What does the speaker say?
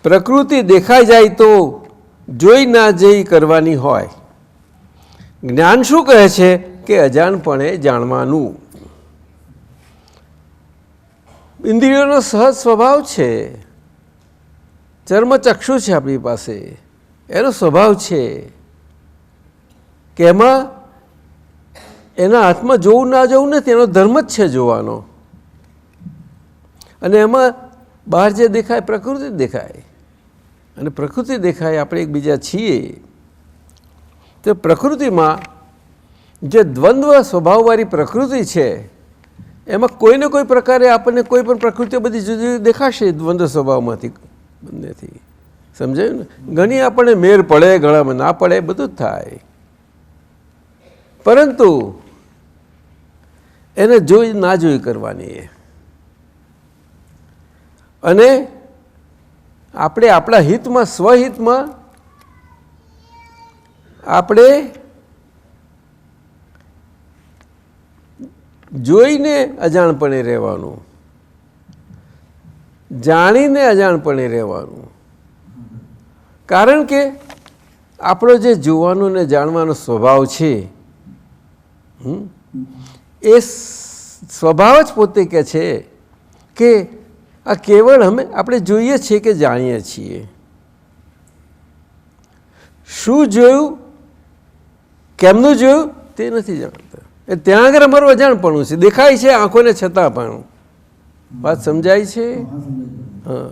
પ્રકૃતિ દેખાઈ જાય તો જોઈ ના જઈ કરવાની હોય. જ્ઞાન શું કહે છે કે અજાણપણે જાણવાનું. ઇન્દ્રિયોનો સહજ સ્વભાવ છે, ચર્મચક્ષુ છે આપણી પાસે, એનો સ્વભાવ છે કે એમાં એના હાથમાં જોવું ના જોવું નથી, એનો ધર્મ જ છે જોવાનો. અને એમાં બહાર જે દેખાય પ્રકૃતિ દેખાય, અને પ્રકૃતિ દેખાય આપણે એકબીજા છીએ. તો પ્રકૃતિમાં જે દ્વંદ્વ સ્વભાવવાળી પ્રકૃતિ છે એમાં કોઈને કોઈ પ્રકારે આપણને કોઈ પણ પ્રકૃતિઓ બધી જુદી જુદી દેખાશે દ્વંદ્વ સ્વભાવમાંથી બંનેથી. સમજાયું ને? ઘણી આપણને મેર પડે, ઘણામાં ના પડે, બધું જ થાય. પરંતુ એને જોઈ ના જોઈ કરવાની. અને આપણે આપણા હિતમાં, સ્વહિતમાં આપણે જોઈને અજાણપણે રહેવાનું, જાણીને અજાણપણે રહેવાનું. કારણ કે આપણો જે જોવાનો ને જાણવાનો સ્વભાવ છે એ સ્વભાવ જ પોતે કહે છે કે આ કેવળ આપણે જોઈએ છીએ કે જાણીએ છીએ. શું જોયું, કેમનું જોયું તે નથી જાણતા. ત્યાં આગળ અમારું અજાણપણું છે, દેખાય છે આંખોને છતાં પણ. વાત સમજાય છે? હા.